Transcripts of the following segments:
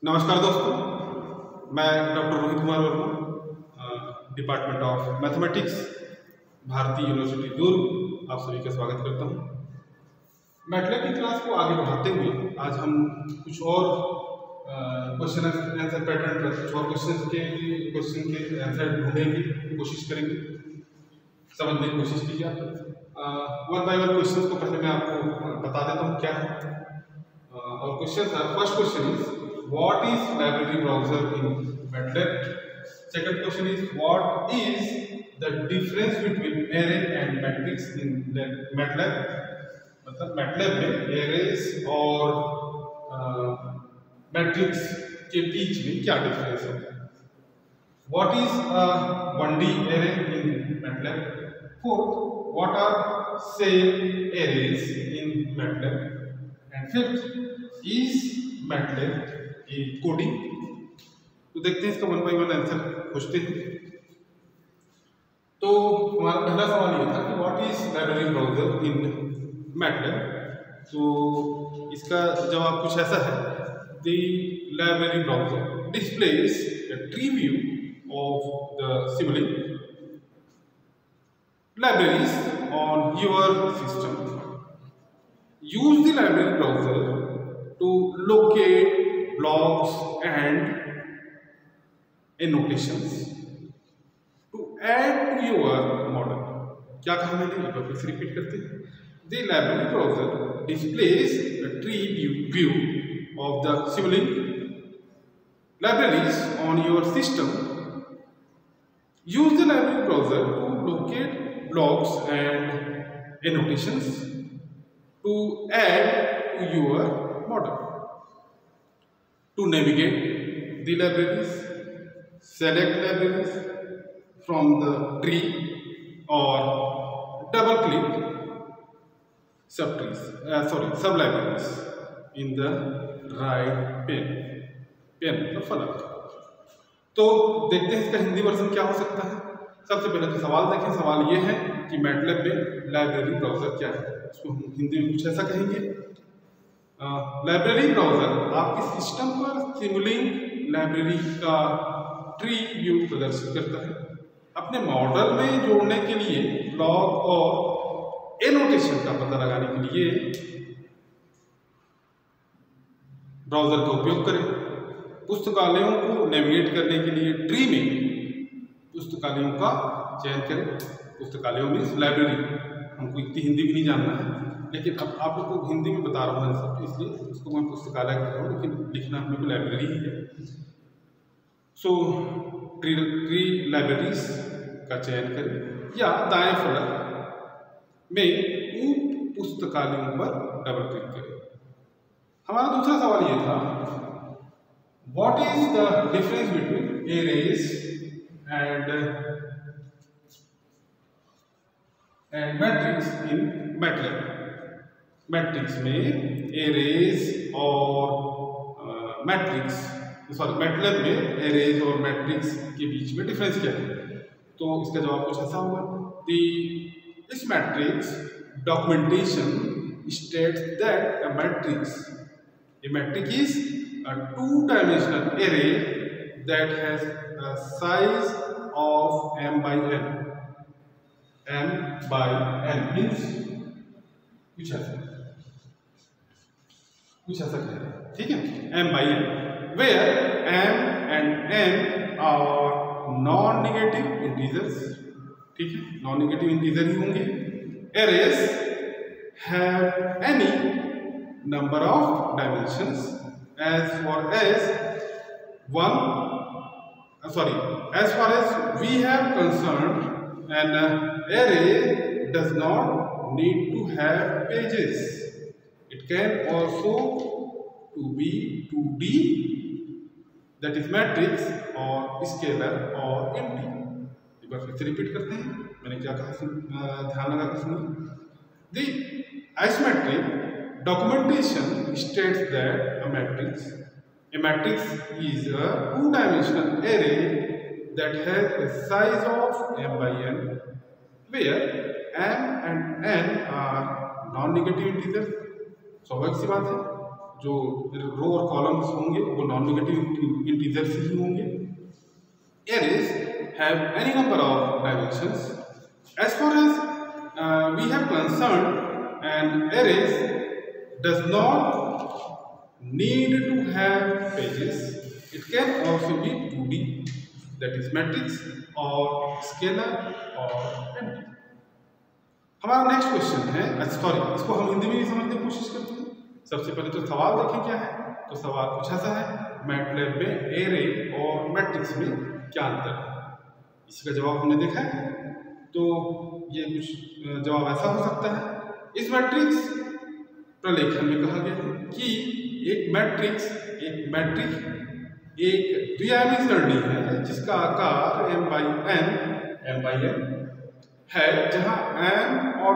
नमस्कार दोस्तों, मैं doctor Rohit Kumar Verma, department of mathematics, भारतीय यूनिवर्सिटी दुर्ग, आप सभी का स्वागत करता हूं। मैथलेब की क्लास को आगे बढ़ाते हुए आज हम कुछ और क्वेश्चन आंसर पैटर्न पर कुछ और क्वेश्चन के आंसर ढूंढने की कोशिश करेंगे, समझने की कोशिश कीजिए आप। वन बाय वन क्वेश्चन को पहले मैं आपको बता देता हूँ क्या है। और question first question is what is library browser in MATLAB? Second question is what is the difference between array and matrix in MATLAB? मतलब MATLAB में arrays और मैट्रिक्स के बीच में क्या डिफरेंस है? What is a 1D array in MATLAB? Fourth, what are cell arrays in MATLAB? And fifth, is MATLAB coding? तो देखते हैं इसका वन बाय वन आंसर पूछते हैं। तो हमारा पहला सवाल ये था कि what is library browser in MATLAB. तो इसका जवाब कुछ ऐसा है, the library browser displace a tree view of the Simulink libraries on your system. Use the library browser to locate blocks and annotations to add to your model. क्या कहा मैंने, एक बार फिर से रिपीट करते हैं। The library browser displays a tree view of the Simulink libraries on your system. Use the library browser to locate blocks and annotations to add to your model. To navigate the libraries, select libraries from the tree or double click sub-libraries in the right pane मतलब फलक। तो देखते हैं इसका Hindi version क्या हो सकता है। सबसे पहले तो सवाल देखें। सवाल ये है कि मैटलैब में लाइब्रेरी ब्राउजर क्या है। इसको हम हिंदी में कुछ ऐसा कहेंगे, लाइब्रेरी ब्राउजर आपके सिस्टम पर सिमुलिंक लाइब्रेरी का ट्री व्यू प्रदर्शित करता है। अपने मॉडल में जोड़ने के लिए ब्लॉक और एनोटेशन का पता लगाने के लिए ब्राउजर का उपयोग करें। पुस्तकालयों को नेविगेट करने के लिए ट्री में पुस्तकालयों का चयन करें। पुस्तकालयों में लाइब्रेरी, हमको इतनी हिंदी भी नहीं जानना है, लेकिन अब आप लोग को हिंदी में बता रहा हूँ आंसर, इसलिए उसको मैं पुस्तकालय कह रहा हूँ, लेकिन लिखना हमें लाइब्रेरी ही है। सो ट्री लाइब्रेरीज का चयन करें या दाएं फलक में उप पुस्तकालयों पर डबल क्लिक करें। हमारा दूसरा सवाल ये था, what is the difference between arrays and matrix in MATLAB. Matrix में एरेज और मैटलैब में एरेज और मैट्रिक्स के बीच में डिफरेंस क्या है। तो इसका जवाब कुछ ऐसा होगा, इस matrix documentation states that a matrix is a two-dimensional array that has a size of m by n means कुछ ऐसा कह रहे हैं, ठीक है, m by n where m and n are non-negative integers, ठीक है, non-negative integer ही होंगे। arrays have any number of dimensions as far as we have concerned, an array does not need to have pages. It can also to be 2D, that is matrix or scalar or empty। एक बार फिर से repeat करते हैं, मैंने क्या कहा, ध्यान लगा के सुनिए। The isometric documentation states that a matrix is a two-dimensional array that has a size of m by n, where m and n are non-negative integers। स्वाभाविक सी बात है, जो रो और कॉलम्स होंगे वो नॉन नेगेटिव इंटीजर्स ही होंगे। Arrays have any number of dimensions. As far as we have concerned, an array does not need to have pages. It can also be 2D, that is matrix or scalar or empty. हमारा next question है, sorry इसको हम हिंदी में ही समझने की कोशिश करते हैं। सबसे पहले तो सवाल देखें क्या है। तो सवाल कुछ ऐसा है, मैटलैब में एरे और मैट्रिक्स में क्या अंतर है, इसका जवाब हमने देखा है। तो ये कुछ जवाब ऐसा हो सकता है। इस मैट्रिक्स प्रलेखन में कहा गया है कि एक मैट्रिक्स एक द्विआयामी सरणी है जिसका आकार m/n है, जहां m और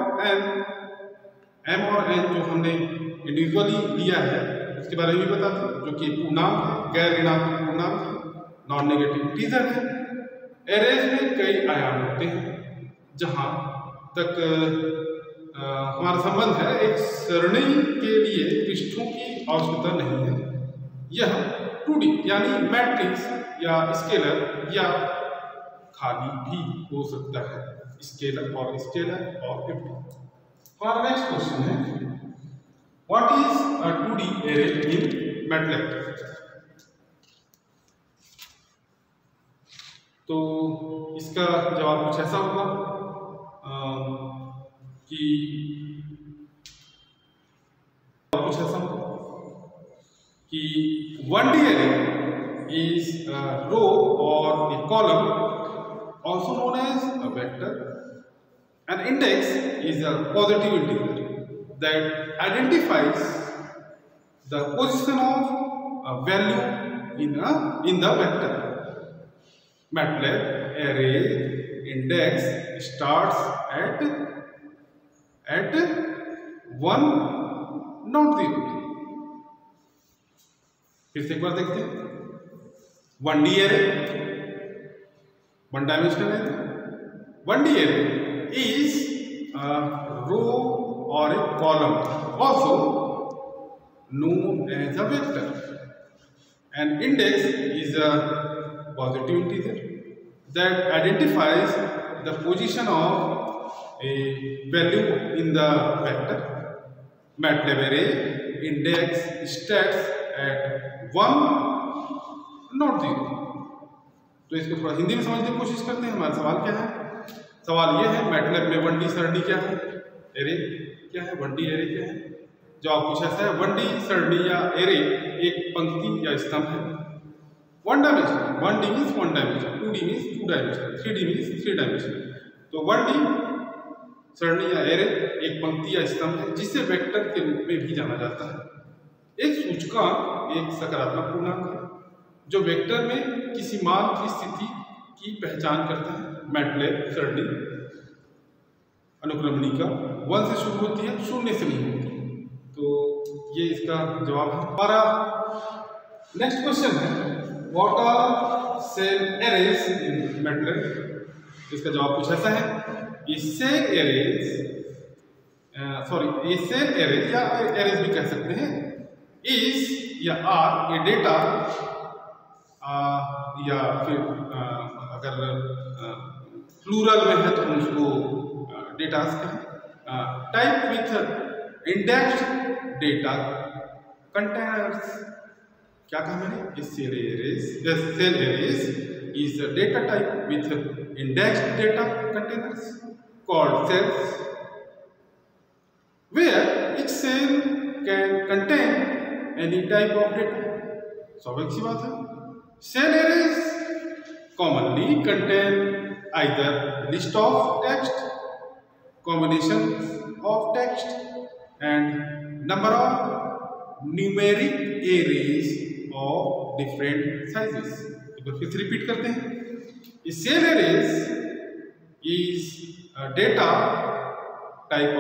n जो हमने इंडिविजुअली लिया है उसके बारे में भी बताते हैं, जो कि पूर्णांक है, गैर ऋणात्मक पूर्णांक है, नॉन नेगेटिव इंटीजर है। एरेज में कई आयाम होते हैं। जहां तक हमारा संबंध है, एक सरणी के लिए पृष्ठों की आवश्यकता नहीं है। यह 2D यानी मैट्रिक्स या स्केलर या खाली भी हो सकता है, स्केलर और एम्प्टी। हमारा नेक्स्ट क्वेश्चन है, what is a 2D array in MATLAB. तो इसका जवाब कुछ ऐसा होगा कि 1D array is a row or a column, also known as a vector. An index is a positive integer that identifies the position of a value in the vector. MATLAB array index starts at 1, not 0. फिर से एक बार देखते हैं। 1D array, one dimensional array। 1D array is a row or a column, also known as a vector. An index is a positive integer that identifies the position of a value in the vector. MATLAB array index starts at 1, not 0. तो इसको थोड़ा हिंदी में समझने की कोशिश करते हैं। हमारा सवाल क्या है? सवाल ये है, मैटलैब में 1D सरणी क्या है, एरे क्या है, 1D एरे क्या है। जवाब कुछ ऐसा है, 1D सरणी या एरे एक पंक्ति या स्तंभ है। 1 dimension, 1D means 1 dimension, 2D means 2 dimension, 3D means 3 dimension. तो 1D सरणी या एरे एक पंक्ति या स्तंभ है जिसे वेक्टर के रूप में भी जाना जाता है। एक सूचकांक एक सकारात्मक पूर्णांक है जो वेक्टर में किसी मान की स्थिति की पहचान करता है। मैटलैब सरणी अनुक्रमणिका 1 से शुरू होती है, 0 से नहीं होती। तो ये इसका जवाब है। हमारा नेक्स्ट क्वेश्चन है, what are cell arrays in MATLAB. इसका जवाब कुछ ऐसा है, ये सेल एरेज या एरेज भी कह सकते हैं, इज या आर ये डेटा या फिर अगर प्लूरल में है तो हम उसको डेटास कहें। Type with indexed data containers. क्या कहा मैंने? Cell arrays is a data type with indexed data containers called cells, where each cell can contain any type of data. स्वाभाविक सी बात है। Cell arrays commonly contain either list of text, combinations of text, and number of numeric arrays of different sizes. एक बार फिर से repeat करते हैं। Cell arrays is a data type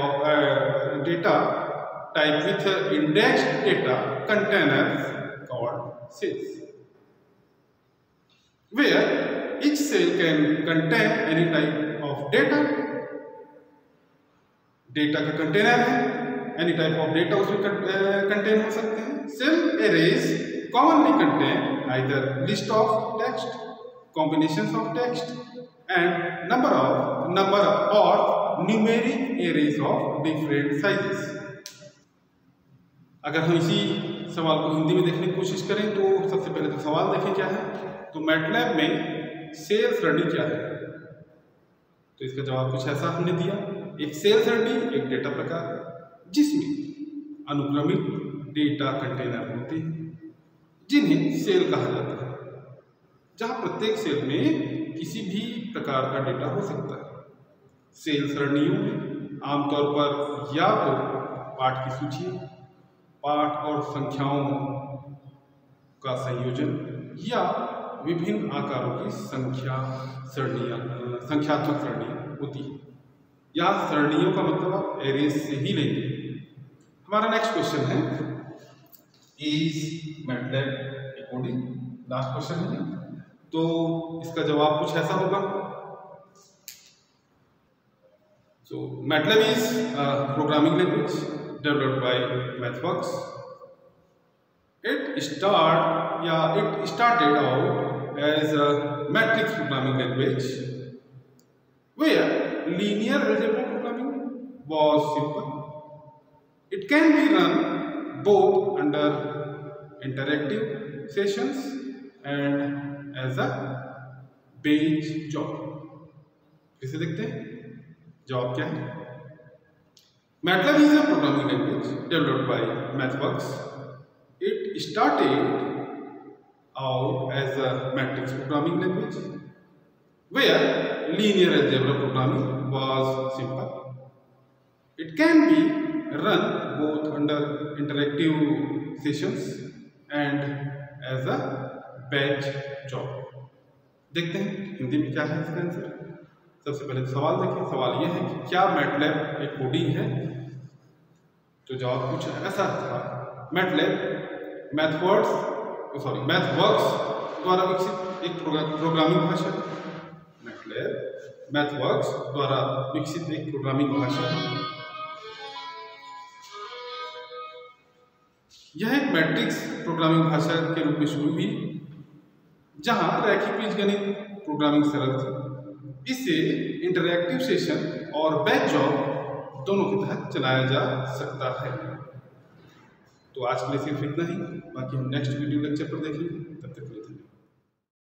with indexed data containers called cells, where each cell can contain any type of data। Data का container है any type of data उसमें contain हो सकते हैं। Cell arrays commonly contain either list of text, combinations of text and number और numeric arrays of different sizes. अगर हम इसी सवाल को हिंदी में देखने की कोशिश करें तो सबसे पहले तो सवाल देखें क्या है। तो मैटलैब में सेल सरणी क्या है? तो इसका जवाब कुछ ऐसा हमने दिया। एक सेल सरणी एक डेटा प्रकार है जिसमें अनुक्रमिक डेटा कंटेनर होते हैं जिन्हें सेल कहा जाता है, जहां प्रत्येक सेल में किसी भी प्रकार का डेटा हो सकता है। सेल सरणियों में आमतौर पर या तो पाठ की सूची, पाठ और संख्याओं का संयोजन या विभिन्न आकारों की संख्यात्मक सरणियां होती है। यहाँ सरणियों का मतलब आप एरेज से ही लेंगे। हमारा नेक्स्ट क्वेश्चन है, is MATLAB a coding? Last question है, तो इसका जवाब कुछ ऐसा होगा। So MATLAB is programming language developed by MathWorks. It started out as a matrix programming language where linear algebra programming was simple. It can be run both under interactive sessions and as a batch job. इसे देखते हैं, जवाब क्या है। MATLAB is a programming language developed by MathWorks. It started out as a matrix programming language where linear algebra programming was simple. It can be run both under interactive sessions and as a batch job. देखते हैं हिंदी में क्या है इसका answer. सबसे पहले सवाल देखें। सवाल यह है कि क्या मैटलैब एक कोडिंग है? तो जवाब कुछ ऐसा था, मैटलैब मैथवर्क्स द्वारा विकसित एक प्रोग्रामिंग भाषा। मैटलैब मैथवर्क्स द्वारा विकसित एक प्रोग्रामिंग भाषा। यह एक मैट्रिक्स प्रोग्रामिंग भाषा के रूप में शुरू हुई, जहां रैखिक बीजगणित प्रोग्रामिंग सरल थी। इसे इंटरैक्टिव सेशन और बैच जॉब दोनों के तहत चलाया जा सकता है। तो आज के लिए सिर्फ इतना ही, बाकी हम नेक्स्ट वीडियो लेक्चर पर देखेंगे। तब तक